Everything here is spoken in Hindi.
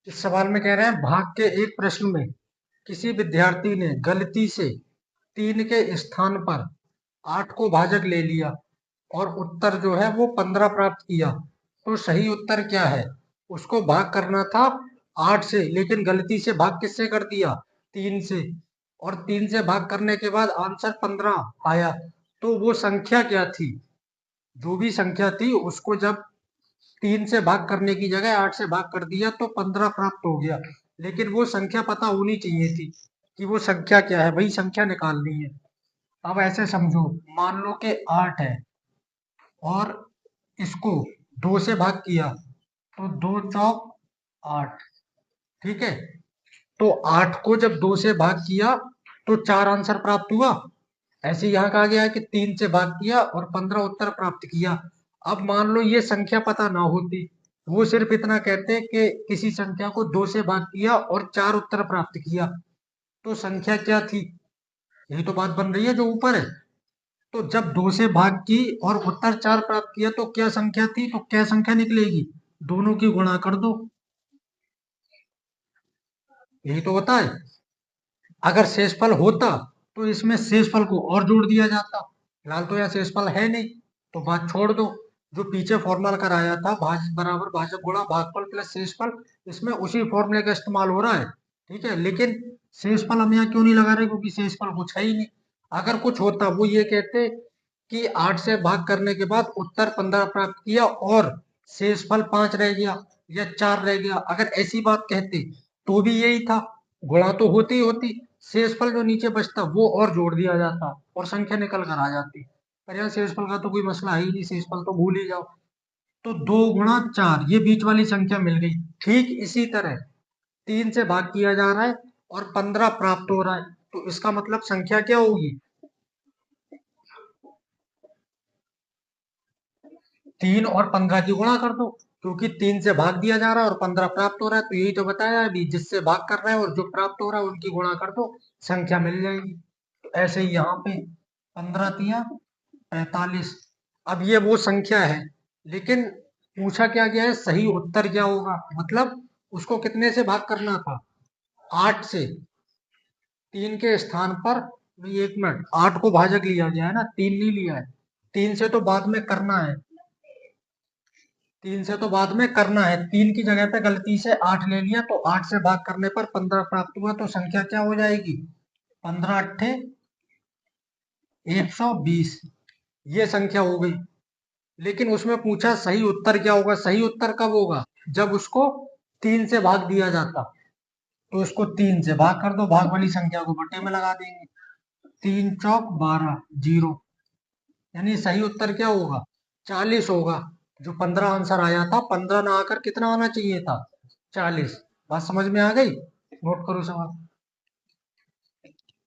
इस सवाल में कह रहे हैं भाग के एक प्रश्न में किसी विद्यार्थी ने गलती से 3 के स्थान पर 8 को भाजक ले लिया और उत्तर जो है वो 15 प्राप्त किया। तो सही उत्तर क्या है? उसको भाग करना था 8 से, लेकिन गलती से भाग किससे कर दिया? 3 से। और 3 से भाग करने के बाद आंसर 15 आया। तो वो संख्या क्या थी? जो भी संख्या थी उसको जब 3 से भाग करने की जगह 8 से भाग कर दिया तो 15 प्राप्त हो गया। लेकिन वो संख्या पता होनी चाहिए थी कि वो संख्या क्या है, वही संख्या निकालनी है। अब ऐसे समझो, मान लो कि 8 है और इसको 2 से भाग किया तो 2 चौक 8। ठीक है, तो 8 को जब 2 से भाग किया तो 4 आंसर प्राप्त हुआ। ऐसे यहाँ कहा गया है कि 3 से भाग किया और 15 उत्तर प्राप्त किया। अब मान लो ये संख्या पता ना होती, वो सिर्फ इतना कहते कि किसी संख्या को 2 से भाग किया और 4 उत्तर प्राप्त किया। तो संख्या क्या थी? यही तो बात बन रही है जो ऊपर है। तो जब 2 से भाग की और उत्तर 4 प्राप्त किया तो क्या संख्या थी? तो क्या संख्या निकलेगी? दोनों की गुणा कर दो। यही तो होता है। अगर शेषफल होता तो इसमें शेषफल को और जोड़ दिया जाता। फिलहाल तो यहाँ शेषफल है नहीं, तो बात छोड़ दो। जो पीछे फॉर्मूला कराया था, भाज्य बराबर भाजक गुणा भागफल प्लस शेषफल, इसमें उसी फॉर्मूले का इस्तेमाल हो रहा है। ठीक है, लेकिन शेषफल हम यहाँ क्यों नहीं लगा रहे? क्योंकि शेषफल कुछ है ही नहीं। अगर कुछ होता, वो ये कहते कि 8 से भाग करने के बाद उत्तर 15 प्राप्त किया और शेषफल 5 रह गया या 4 रह गया, अगर ऐसी बात कहते तो भी यही था, गुणा तो होती ही होती, शेषफल जो नीचे बचता वो और जोड़ दिया जाता और संख्या निकल कर आ जाती। पर यहाँ शेषफल का तो कोई मसला है ही नहीं, शेषफल तो भूल ही जाओ। तो 2 गुणा 4, ये बीच वाली संख्या मिल गई। ठीक इसी तरह 3 से भाग किया जा रहा है और 15 प्राप्त हो रहा है, तो इसका मतलब संख्या क्या होगी? 3 और 15 की गुणा कर दो, क्योंकि 3 से भाग दिया जा रहा है और 15 प्राप्त हो रहा है। तो यही तो बताया अभी, जिससे भाग कर रहा है और जो प्राप्त हो रहा है उनकी गुणा कर दो, संख्या मिल जाएगी। तो ऐसे ही यहाँ पे 15 तिया 45। अब ये वो संख्या है, लेकिन पूछा क्या गया है? सही उत्तर क्या होगा? मतलब उसको कितने से भाग करना था? 8 से। 3 के स्थान पर, नहीं, 1 मिनट, 8 को भाजक लिया गया है ना, 3 नहीं लिया है। 3 से तो बाद में करना है, 3 से तो बाद में करना है। 3 की जगह पे गलती से 8 ले लिया, तो 8 से भाग करने पर 15 प्राप्त हुआ, तो संख्या क्या हो जाएगी? 15 अट्ठे 120, ये संख्या हो गई। लेकिन उसमें पूछा सही उत्तर क्या होगा? सही उत्तर कब होगा? जब उसको 3 से भाग दिया जाता। तो इसको 3 से भाग कर दो, भाग वाली संख्या को बट्टे में लगा देंगे। 3 चौक 12, जीरो। यानी सही उत्तर क्या होगा? 40 होगा। जो 15 आंसर आया था, 15 ना आकर कितना आना चाहिए था? 40। बात समझ में आ गई? नोट करो सवाल।